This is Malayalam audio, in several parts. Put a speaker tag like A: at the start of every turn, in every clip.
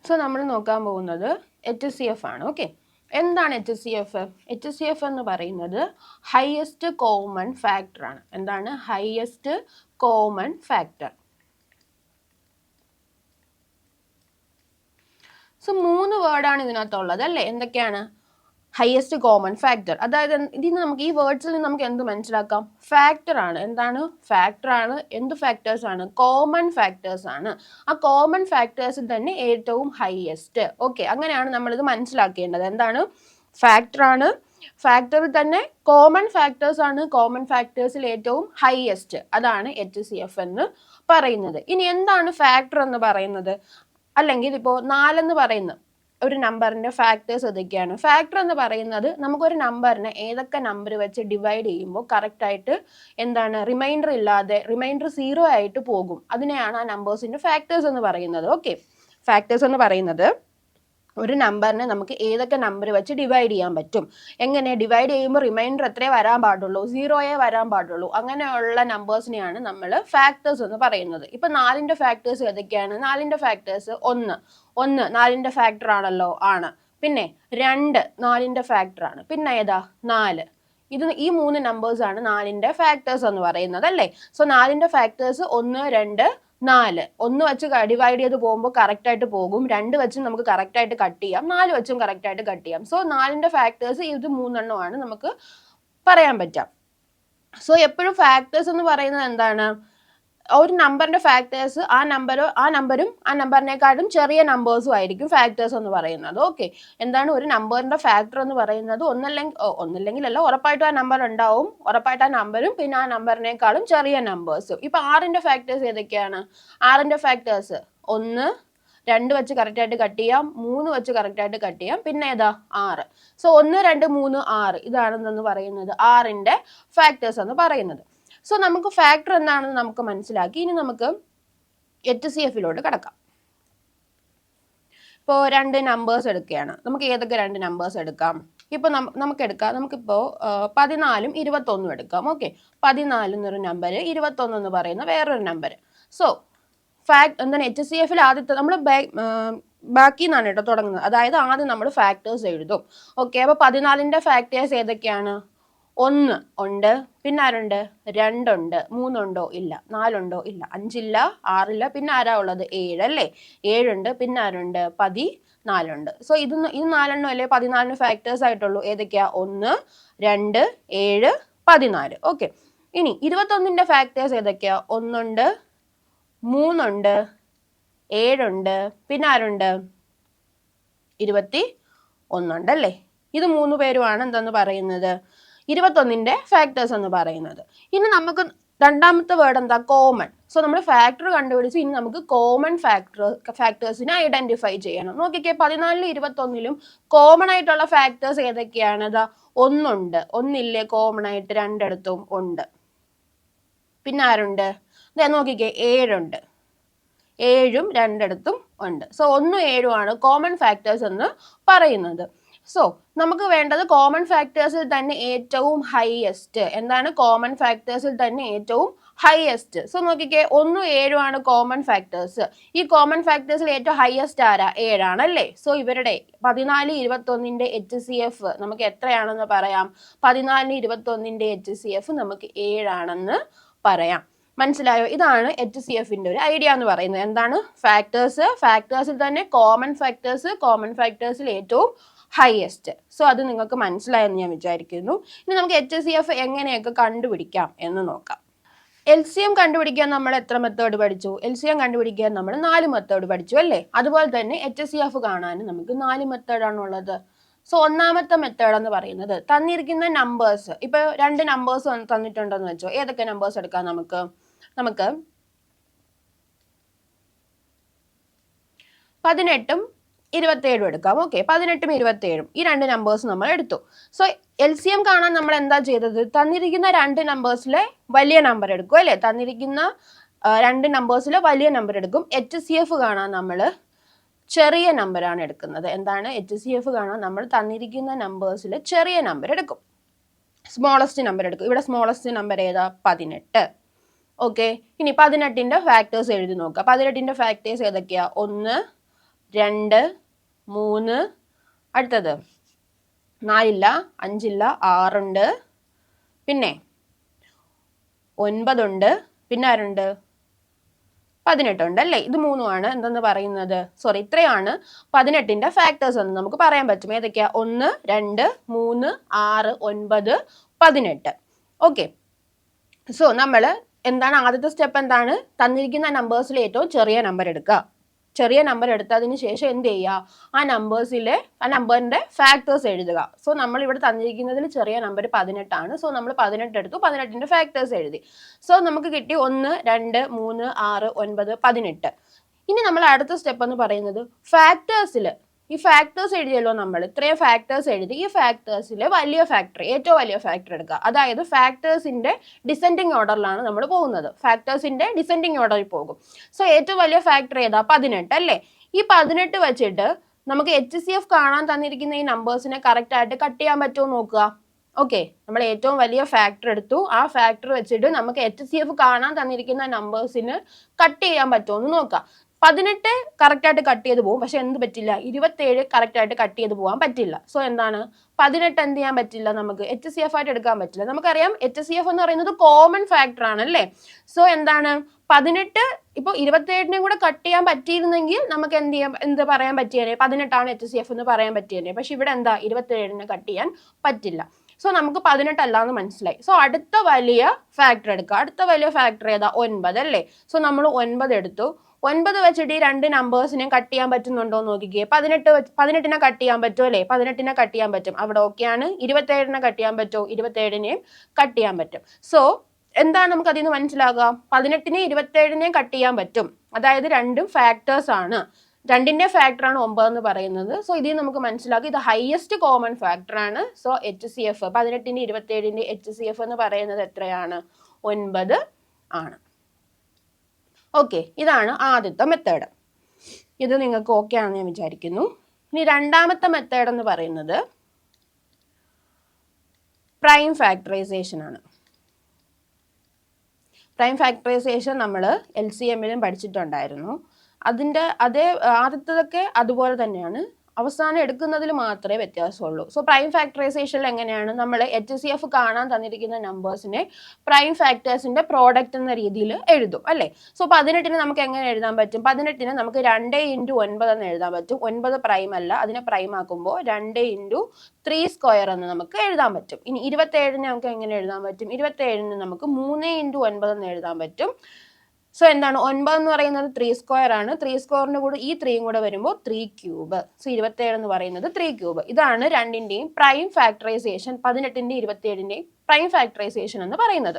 A: സോ നമ്മൾ നോക്കാൻ പോകുന്നത് HCF ആണ്. ഓക്കെ, എന്താണ് HCF? HCF എന്ന് പറയുന്നത് ഹയസ്റ്റ് കോമൺ ഫാക്ടർ ആണ്. എന്താണ് ഹയസ്റ്റ് കോമൺ ഫാക്ടർ? സോ 3 വേർഡാണ് ഇതിനകത്തുള്ളത് അല്ലേ? എന്തൊക്കെയാണ്? Highest common factor. അതായത് ഇതിന് നമുക്ക് ഈ വേർഡ്സിൽ നിന്ന് നമുക്ക് എന്ത് മനസ്സിലാക്കാം? ഫാക്ടർ ആണ്. എന്താണ് ഫാക്ടർ ആണ്? എന്ത് ഫാക്ടേഴ്സ് ആണ്? കോമൺ ഫാക്ടേഴ്സ് ആണ്. ആ കോമൺ ഫാക്ടേഴ്സിൽ തന്നെ ഏറ്റവും ഹയസ്റ്റ്. ഓക്കെ, അങ്ങനെയാണ് നമ്മളിത് മനസ്സിലാക്കേണ്ടത്. എന്താണ്? ഫാക്ടർ ആണ്, ഫാക്ടറിൽ തന്നെ കോമൺ ഫാക്ടേഴ്സ് ആണ്, കോമൺ ഫാക്ടേഴ്സിൽ ഏറ്റവും ഹയസ്റ്റ്. അതാണ് HCF എന്ന് പറയുന്നത്. ഇനി എന്താണ് ഫാക്ടർ എന്ന് പറയുന്നത്? അല്ലെങ്കിൽ ഇപ്പോൾ 4 എന്ന് പറയുന്ന ഒരു നമ്പറിന്റെ ഫാക്ടേഴ്സ് ഏതൊക്കെയാണ്? ഫാക്ടർ എന്ന് പറയുന്നത് നമുക്കൊരു നമ്പറിനെ ഏതൊക്കെ നമ്പർ വെച്ച് ഡിവൈഡ് ചെയ്യുമ്പോൾ കറക്റ്റ് ആയിട്ട് എന്താണ് റിമൈൻഡർ ഇല്ലാതെ റിമൈൻഡർ 0 ആയിട്ട് പോകും. അതിനെയാണ് ആ നമ്പേഴ്സിന്റെ ഫാക്ടേഴ്സ് എന്ന് പറയുന്നത്. ഓക്കെ, ഫാക്ടേഴ്സ് എന്ന് പറയുന്നത് ഒരു നമ്പറിനെ നമുക്ക് ഏതൊക്കെ നമ്പർ വെച്ച് ഡിവൈഡ് ചെയ്യാൻ പറ്റും. എങ്ങനെ ഡിവൈഡ് ചെയ്യുമ്പോൾ റിമൈൻഡർ എത്രയേ വരാൻ പാടുള്ളൂ? 0 വരാൻ പാടുള്ളൂ. അങ്ങനെയുള്ള നമ്പേഴ്സിനെയാണ് നമ്മൾ ഫാക്ടേഴ്സ് എന്ന് പറയുന്നത്. ഇപ്പൊ 4ന്റെ ഫാക്ടേഴ്സ് ഏതൊക്കെയാണ്? 4ന്റെ ഫാക്ടേഴ്സ് 1 4ന്റെ ഫാക്ടർ ആണല്ലോ, ആണ്. പിന്നെ 2 4ന്റെ ഫാക്ടർ ആണ്. പിന്നെ ഏതാ? 4. ഈ 3 നമ്പേഴ്സ് ആണ് 4ന്റെ ഫാക്ടേഴ്സ് എന്ന് പറയുന്നത് അല്ലേ? So 4ന്റെ factors 1 2 4. 1 വെച്ച് ഡിവൈഡ് ചെയ്ത് പോകുമ്പോൾ കറക്റ്റ് ആയിട്ട് പോകും. 2 വെച്ചും നമുക്ക് കറക്റ്റ് ആയിട്ട് കട്ട് ചെയ്യാം. 4 വെച്ചും കറക്റ്റ് ആയിട്ട് കട്ട് ചെയ്യാം. സോ 4ന്റെ ഫാക്ടേഴ്സ് ഇത് 3 നമുക്ക് പറയാൻ പറ്റാം. സോ എപ്പോഴും ഫാക്ടേഴ്സ് എന്ന് പറയുന്നത് എന്താണ്? ഒരു നമ്പറിന്റെ ഫാക്ടേഴ്സ് ആ നമ്പറും ആ നമ്പറിനെക്കാളും ചെറിയ നമ്പേഴ്സും ആയിരിക്കും ഫാക്ടേഴ്സ് എന്ന് പറയുന്നത്. ഓക്കെ, എന്താണ് ഒരു നമ്പറിന്റെ ഫാക്ടർ എന്ന് പറയുന്നത്? ഒന്നല്ലെങ്കിൽ ഉറപ്പായിട്ടും ആ നമ്പർ ഉണ്ടാവും, ഉറപ്പായിട്ട് ആ നമ്പറും പിന്നെ ആ നമ്പറിനേക്കാളും ചെറിയ നമ്പേഴ്സും. ഇപ്പൊ 6ന്റെ ഫാക്ടേഴ്സ് ഏതൊക്കെയാണ്? 6ന്റെ ഫാക്ടേഴ്സ് 1 2 വെച്ച് കറക്റ്റ് ആയിട്ട് കട്ട് ചെയ്യാം, 3 വെച്ച് കറക്റ്റ് ആയിട്ട് കട്ട് ചെയ്യാം. പിന്നെ ഏതാ? 6. സോ 1 2 3 6 ഇതാണെന്ന് പറയുന്നത് 6ന്റെ ഫാക്ടേഴ്സ് എന്ന് പറയുന്നത്. സോ നമുക്ക് ഫാക്ടർ എന്താണെന്ന് നമുക്ക് മനസ്സിലാക്കി. ഇനി നമുക്ക് HCFിലോട്ട് കടക്കാം. ഇപ്പോൾ 2 നമ്പേഴ്സ് എടുക്കുകയാണ്. നമുക്ക് ഏതൊക്കെ 2 നമ്പേഴ്സ് എടുക്കാം? ഇപ്പൊ നമുക്കിപ്പോ 14ഉം 21ഉം എടുക്കാം. ഓക്കെ, 14 എന്നൊരു നമ്പർ, 21 എന്ന് പറയുന്ന വേറൊരു നമ്പർ. സോ എന്താണ് HCFിൽ ആദ്യത്തെ നമ്മൾ ബാക്കി നിന്നാണ് കേട്ടോ തുടങ്ങുന്നത്. അതായത് ആദ്യം നമ്മൾ ഫാക്ടേഴ്സ് എഴുതും. ഓക്കെ, അപ്പൊ 14ന്റെ ഫാക്ടേഴ്സ് ഏതൊക്കെയാണ്? 1 ഉണ്ട്, പിന്നെ ആരുണ്ട്? 2 ഉണ്ട്, 3 ഉണ്ടോ? ഇല്ല. 4 ഉണ്ടോ? ഇല്ല. 5 ഇല്ല, 6 ഇല്ല, പിന്നെ ആരാ ഉള്ളത്? 7 അല്ലേ? 7 ഉണ്ട്, പിന്നെ ആരുണ്ട്? 14 ഉണ്ട്. സോ ഇത് 4 അല്ലേ 14ന് ഫാക്ടേഴ്സ് ആയിട്ടുള്ളൂ. ഏതൊക്കെയാ? 1 2 7 14. ഓക്കെ, ഇനി 21ന്റെ ഫാക്ടേഴ്സ് ഏതൊക്കെയാ? 1 ഉണ്ട്, 3 ഉണ്ട്, 7 ഉണ്ട്, പിന്നെ ആരുണ്ട്? 21 ഉണ്ട് അല്ലേ? ഇത് 3 പേരുമാണ് എന്തെന്ന് പറയുന്നത്? 21ന്റെ ഫാക്ടേഴ്സ് എന്ന് പറയുന്നത്. ഇനി നമുക്ക് രണ്ടാമത്തെ വേർഡ് എന്താ? കോമൺ. സോ നമ്മൾ ഫാക്ടർ കണ്ടുപിടിച്ച് ഇനി നമുക്ക് കോമൺ ഫാക്ടേഴ്സിനെ ഐഡന്റിഫൈ ചെയ്യണം. നോക്കിക്കേ, 14ലും 21ലും കോമൺ ആയിട്ടുള്ള ഫാക്ടേഴ്സ് ഏതൊക്കെയാണ്? 1 ഉണ്ട്, 1 ഇല്ലേ കോമൺ ആയിട്ട്? രണ്ടിടത്തും ഉണ്ട്. പിന്നെ ആരുണ്ട്? നോക്കിക്കേ, 7 ഉണ്ട്, 7ഉം രണ്ടിടത്തും ഉണ്ട്. സോ 1 7 ആണ് കോമൺ ഫാക്ടേഴ്സ് എന്ന് പറയുന്നത്. സോ നമുക്ക് വേണ്ടത് കോമൺ ഫാക്ടേഴ്സിൽ തന്നെ ഏറ്റവും ഹയസ്റ്റ്. എന്താണ്? കോമൺ ഫാക്ടേഴ്സിൽ തന്നെ ഏറ്റവും ഹയസ്റ്റ്. സോ നോക്കിക്കേ, 1 7 ആണ് കോമൺ ഫാക്ടേഴ്സ്. ഈ കോമൺ ഫാക്ടേഴ്സിൽ ഏറ്റവും ഹയസ്റ്റ് ആരാ? 7 ആണല്ലേ? സോ ഇവരുടെ 14 21ന്റെ HCF നമുക്ക് എത്രയാണെന്ന് പറയാം? 14 21ന്റെ HCF നമുക്ക് 7 ആണെന്ന് പറയാം. മനസ്സിലായോ? ഇതാണ് HCFിന്റെ ഒരു ഐഡിയ എന്ന് പറയുന്നത്. എന്താണ്? ഫാക്ടേഴ്സിൽ തന്നെ കോമൺ ഫാക്ടേഴ്സിൽ ഏറ്റവും ഹയസ്റ്റ്. സോ അത് നിങ്ങൾക്ക് മനസ്സിലായെന്ന് ഞാൻ വിചാരിക്കുന്നു. ഇനി നമുക്ക് HCF എങ്ങനെയൊക്കെ കണ്ടുപിടിക്കാം എന്ന് നോക്കാം. LCM കണ്ടുപിടിക്കാൻ നമ്മൾ എത്ര മെത്തേഡ് പഠിച്ചു? LCM കണ്ടുപിടിക്കാൻ നമ്മൾ 4 മെത്തേഡ് പഠിച്ചു അല്ലേ? അതുപോലെ തന്നെ HCF കാണാൻ നമുക്ക് 4 മെത്തേഡാണുള്ളത്. സോ ഒന്നാമത്തെ മെത്തേഡ് എന്ന് പറയുന്നത് തന്നിരിക്കുന്ന നമ്പേഴ്സ്. ഇപ്പൊ 2 നമ്പേഴ്സ് തന്നിട്ടുണ്ടെന്ന് വെച്ചോ. ഏതൊക്കെ നമ്പേഴ്സ് എടുക്കാം? നമുക്ക് 18ഉം 27ഉം എടുക്കാം. ഓക്കെ, 18ഉം 27ഉം ഈ 2 നമ്പേഴ്സ് നമ്മൾ എടുത്തു. സോ LCM കാണാൻ നമ്മൾ എന്താ ചെയ്തത്? തന്നിരിക്കുന്ന 2 നമ്പേഴ്സിലെ വലിയ നമ്പർ എടുക്കും അല്ലേ? തന്നിരിക്കുന്ന 2 നമ്പേഴ്സിലെ വലിയ നമ്പർ എടുക്കും. HCF കാണാൻ നമ്മൾ ചെറിയ നമ്പറാണ് എടുക്കുന്നത്. എന്താണ്? HCF കാണാൻ നമ്മൾ തന്നിരിക്കുന്ന നമ്പേഴ്സിൽ ചെറിയ നമ്പർ എടുക്കും, സ്മോളസ്റ്റ് നമ്പർ എടുക്കും. ഇവിടെ സ്മോളസ്റ്റ് നമ്പർ ഏതാ? 18. ഓക്കെ, ഇനി 18ന്റെ ഫാക്ടേഴ്സ് എഴുതി നോക്കാം. 18ന്റെ ഫാക്ടേഴ്സ് ഏതൊക്കെയാ? 1 2 3 അടുത്തത് 4 ഇല്ല 5 ഇല്ല 6 ഉണ്ട് പിന്നെ 9 ഉണ്ട് പിന്നെ ആരുണ്ട് 18 ഉണ്ട് അല്ലേ ഇത് മൂന്നുമാണ് എന്തെന്ന് പറയുന്നത് സോറി ഇത്രയാണ് 18ന്റെ ഫാക്ടേഴ്സ് എന്ന് നമുക്ക് പറയാൻ പറ്റും ഏതൊക്കെയാ 1 2 3 6 9 18 ഓക്കെ സോ നമ്മൾ എന്താണ് ആദ്യത്തെ സ്റ്റെപ്പ് എന്താണ് തന്നിരിക്കുന്ന നമ്പേഴ്സിൽ ഏറ്റവും ചെറിയ നമ്പർ എടുക്കുക ചെറിയ നമ്പർ എടുത്തതിന് ശേഷം എന്ത് ചെയ്യുക ആ നമ്പറിന്റെ ഫാക്ടേഴ്സ് എഴുതുക സോ നമ്മൾ ഇവിടെ തന്നിരിക്കുന്നതിൽ ചെറിയ നമ്പർ 18 സോ നമ്മൾ 18 എടുത്തു 18ന്റെ ഫാക്ടേഴ്സ് എഴുതി സോ നമുക്ക് കിട്ടി 1 2 3 6 9 18 ഇനി നമ്മൾ അടുത്ത സ്റ്റെപ്പ് എന്ന് പറയുന്നത് ഫാക്ടേഴ്സിൽ ഈ ഫാക്ടേഴ്സ് എഴുതിയല്ലോ നമ്മൾ ഇത്രയും ഫാക്ടേഴ്സ് എഴുതി ഈ ഫാക്ടേഴ്സിൽ വലിയ ഫാക്ടർ ഏറ്റവും വലിയ ഫാക്ടർ എടുക്കുക അതായത് ഫാക്ടേഴ്സിന്റെ ഡിസെൻഡിങ് ഓർഡറിലാണ് നമ്മൾ പോകുന്നത് ഫാക്ടേഴ്സിന്റെ ഡിസെൻഡിങ് ഓർഡറിൽ പോകും സോ ഏറ്റവും വലിയ ഫാക്ടർ ഏതാ 18 അല്ലേ ഈ 18 വെച്ചിട്ട് നമുക്ക് HCF കാണാൻ തന്നിരിക്കുന്ന ഈ നമ്പേഴ്സിനെ കറക്റ്റ് ആയിട്ട് കട്ട് ചെയ്യാൻ പറ്റുമോ നോക്കുക ഓക്കെ നമ്മൾ ഏറ്റവും വലിയ ഫാക്ടർ എടുത്തു ആ ഫാക്ടർ വെച്ചിട്ട് നമുക്ക് HCF കാണാൻ തന്നിരിക്കുന്ന നമ്പേഴ്സിന് കട്ട് ചെയ്യാൻ പറ്റുമോ എന്ന് നോക്കാം 18 കറക്റ്റ് ആയിട്ട് കട്ട് ചെയ്ത് പോകും പക്ഷെ എന്ത് പറ്റില്ല 27 കറക്റ്റ് ആയിട്ട് കട്ട് ചെയ്ത് പോകാൻ പറ്റില്ല സോ എന്താണ് 18 എന്ത് ചെയ്യാൻ പറ്റില്ല നമുക്ക് HCF ആയിട്ട് എടുക്കാൻ പറ്റില്ല നമുക്കറിയാം HCF എന്ന് പറയുന്നത് കോമൺ ഫാക്ടർ ആണ് അല്ലേ സോ എന്താണ് 18 ഇപ്പൊ 27നെയും കൂടെ കട്ട് ചെയ്യാൻ പറ്റിയിരുന്നെങ്കിൽ നമുക്ക് എന്ത് പറയാൻ പറ്റിയേനെ 18 HCF എന്ന് പറയാൻ പറ്റിയേനെ പക്ഷെ ഇവിടെ എന്താ 27നെ കട്ട് ചെയ്യാൻ പറ്റില്ല സോ നമുക്ക് 18 അല്ല എന്ന് മനസ്സിലായി സോ അടുത്ത വലിയ ഫാക്ടർ എടുക്കുക അടുത്ത വലിയ ഫാക്ടർ ഏതാ 9 അല്ലേ സോ നമ്മൾ 9 എടുത്തു 9 വെച്ചിട്ട് ഈ രണ്ട് നമ്പേഴ്സിനെ കട്ട് ചെയ്യാൻ പറ്റുന്നുണ്ടോ എന്ന് നോക്കിക്കേ 18നെ കട്ട് ചെയ്യാൻ പറ്റുമോ അല്ലേ 18നെ കട്ട് ചെയ്യാൻ പറ്റും അവിടെ ഓക്കെയാണ് 27നെ കട്ട് ചെയ്യാൻ പറ്റുമോ 27നെയും കട്ട് ചെയ്യാൻ പറ്റും സോ എന്താണ് നമുക്ക് അതിൽ നിന്ന് മനസ്സിലാകുക 18നെ 27നെയും കട്ട് ചെയ്യാൻ പറ്റും അതായത് രണ്ടും ഫാക്ടേഴ്സ് ആണ് രണ്ടിന്റെ ഫാക്ടർ ആണ് 9 എന്ന് പറയുന്നത് സോ ഇതിൽ നമുക്ക് മനസ്സിലാക്കി ഇത് ഹയസ്റ്റ് കോമൺ ഫാക്ടർ ആണ് സോ HCF 18ന്റെ 27ന്റെ HCF എന്ന് പറയുന്നത് എത്രയാണ് 9 ആണ് ഓക്കെ ഇതാണ് ആദ്യത്തെ മെത്തേഡ് ഇത് നിങ്ങൾക്ക് ഓക്കെ ആണെന്ന് ഞാൻ വിചാരിക്കുന്നു ഇനി രണ്ടാമത്തെ മെത്തേഡ് എന്ന് പറയുന്നത് പ്രൈം ഫാക്ടറൈസേഷൻ ആണ് പ്രൈം ഫാക്ടറൈസേഷൻ നമ്മൾ LCMലും പഠിച്ചിട്ടുണ്ടായിരുന്നു അതിൻ്റെ ആദ്യത്തതൊക്കെ അതുപോലെ തന്നെയാണ് അവസാനം എടുക്കുന്നതിൽ മാത്രമേ വ്യത്യാസമുള്ളൂ സോ പ്രൈം ഫാക്ടറൈസേഷനിൽ എങ്ങനെയാണ് നമ്മൾ HCF കാണാൻ തന്നിരിക്കുന്ന നമ്പേഴ്സിനെ പ്രൈം ഫാക്ടേഴ്സിന്റെ പ്രോഡക്റ്റ് എന്ന രീതിയിൽ എഴുതും അല്ലേ സോ 18ന് നമുക്ക് എങ്ങനെ എഴുതാൻ പറ്റും 18ന് നമുക്ക് 2 × 9 എന്ന് എഴുതാൻ പറ്റും 9 പ്രൈം അല്ല അതിനെ പ്രൈം ആക്കുമ്പോൾ 2 × 3 സ്ക്വയർ എന്ന് നമുക്ക് എഴുതാൻ പറ്റും ഇനി 27ന് നമുക്ക് എങ്ങനെ എഴുതാൻ പറ്റും 27ന് നമുക്ക് 3 × 9 എന്ന് എഴുതാൻ പറ്റും സോ എന്താണ് 9 എന്ന് പറയുന്നത് 3 സ്ക്വയർ ആണ് 3 സ്ക്വയറിന്റെ കൂടെ ഈ 3യും കൂടെ വരുമ്പോൾ 3 ക്യൂബ് സോ 27 എന്ന് പറയുന്നത് 3 ക്യൂബ് ഇതാണ് രണ്ടിന്റെയും പ്രൈം ഫാക്ടറൈസേഷൻ 18ന്റെ 27ന്റെയും പ്രൈം ഫാക്ടറൈസേഷൻ എന്ന് പറയുന്നത്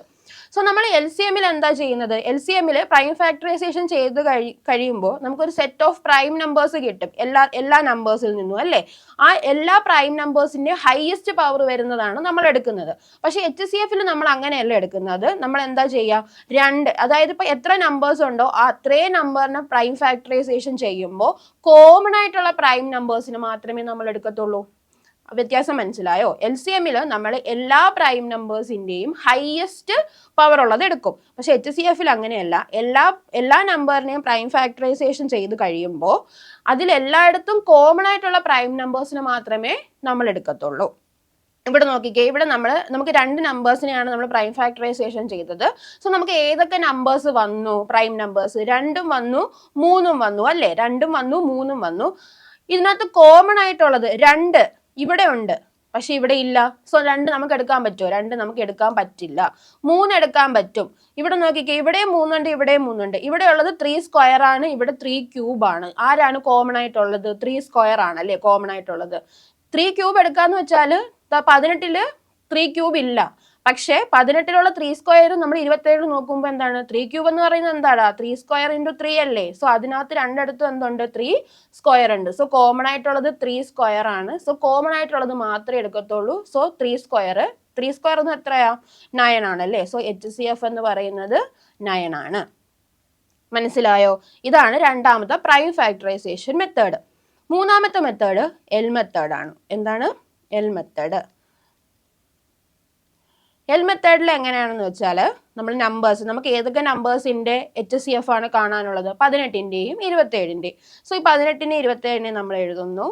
A: സോ നമ്മൾ LCMൽ എന്താ ചെയ്യുന്നത് LCMൽ പ്രൈം ഫാക്ടറൈസേഷൻ ചെയ്ത് കഴിയുമ്പോൾ നമുക്കൊരു സെറ്റ് ഓഫ് പ്രൈം നമ്പേഴ്സ് കിട്ടും എല്ലാ നമ്പേഴ്സിൽ നിന്നും അല്ലേ ആ എല്ലാ പ്രൈം നമ്പേഴ്സിന്റെ ഹയസ്റ്റ് പവർ വരുന്നതാണ് നമ്മൾ എടുക്കുന്നത് പക്ഷെ HCFൽ നമ്മൾ അങ്ങനെയല്ല എടുക്കുന്നത് നമ്മൾ എന്താ ചെയ്യുക അതായത് ഇപ്പൊ എത്ര നമ്പേഴ്സ് ഉണ്ടോ ആ അത്രയും നമ്പറിനെ പ്രൈം ഫാക്ടറൈസേഷൻ ചെയ്യുമ്പോൾ കോമൺ ആയിട്ടുള്ള പ്രൈം നമ്പേഴ്സിന് മാത്രമേ നമ്മൾ എടുക്കത്തുള്ളൂ വ്യത്യാസം മനസ്സിലായോ LCMൽ നമ്മൾ എല്ലാ പ്രൈം നമ്പേഴ്സിന്റെയും ഹയസ്റ്റ് പവർ ഉള്ളത് എടുക്കും പക്ഷെ HCFൽ അങ്ങനെയല്ല എല്ലാ നമ്പറിനെയും പ്രൈം ഫാക്ടറൈസേഷൻ ചെയ്ത് കഴിയുമ്പോൾ അതിലെല്ലായിടത്തും കോമൺ ആയിട്ടുള്ള പ്രൈം നമ്പേഴ്സിനെ മാത്രമേ നമ്മൾ എടുക്കത്തുള്ളൂ ഇവിടെ നോക്കിക്കേ ഇവിടെ നമുക്ക് രണ്ട് നമ്പേഴ്സിനെയാണ് നമ്മൾ പ്രൈം ഫാക്ടറൈസേഷൻ ചെയ്തത് സോ നമുക്ക് ഏതൊക്കെ നമ്പേഴ്സ് വന്നു പ്രൈം നമ്പേഴ്സ് 2ഉം വന്നു 3ഉം വന്നു അല്ലേ 2ഉം വന്നു 3ഉം വന്നു ഇതിനകത്ത് കോമൺ ആയിട്ടുള്ളത് 2 ഇവിടെ ഉണ്ട് പക്ഷെ ഇവിടെ ഇല്ല സോ 2 നമുക്ക് എടുക്കാൻ പറ്റുമോ 2 നമുക്ക് എടുക്കാൻ പറ്റില്ല 3 എടുക്കാൻ പറ്റും ഇവിടെ നോക്കിക്കേ ഇവിടെയും 3 ഉണ്ട് ഇവിടെയും 3 ഉണ്ട് ഇവിടെ ഉള്ളത് 3 സ്ക്വയർ ആണ് ഇവിടെ 3 ക്യൂബ് ആണ് ആരാണ് കോമൺ ആയിട്ടുള്ളത് 3 സ്ക്വയർ ആണ് അല്ലേ കോമൺ ആയിട്ടുള്ളത് 3 ക്യൂബ് എടുക്കാന്ന് വെച്ചാൽ 18ല് 3 ക്യൂബ് ഇല്ല പക്ഷേ 18ലുള്ള 3 സ്ക്വയർ നമ്മൾ 27 നോക്കുമ്പോൾ എന്താണ് 3 ക്യൂബ് എന്ന് പറയുന്നത് എന്താണ് 3 സ്ക്വയർ × 3 അല്ലേ സോ അതിനകത്ത് രണ്ടിടത്തും എന്തുണ്ട് 3 സ്ക്വയർ ഉണ്ട് സോ കോമൺ ആയിട്ടുള്ളത് 3 സ്ക്വയർ ആണ് സോ കോമൺ ആയിട്ടുള്ളത് മാത്രമേ എടുക്കത്തുള്ളൂ സോ 3 സ്ക്വയർ എന്ന് എത്രയാ 9 ആണ് അല്ലേ സോ HCF എന്ന് പറയുന്നത് 9 ആണ് മനസ്സിലായോ ഇതാണ് രണ്ടാമത്തെ പ്രൈം ഫാക്ടറൈസേഷൻ മെത്തേഡ് മൂന്നാമത്തെ മെത്തേഡ് L മെത്തേഡ് ആണ് എന്താണ് L മെത്തേഡ് എങ്ങനെയാണെന്ന് വെച്ചാൽ നമ്മൾ നമ്പേഴ്സ് നമുക്ക് ഏതൊക്കെ നമ്പേഴ്സിന്റെ HCF ആണ് കാണാനുള്ളത് 18ന്റെയും 27ന്റെയും. സോ ഈ 18നെ 27നെ നമ്മൾ എഴുതുന്നു.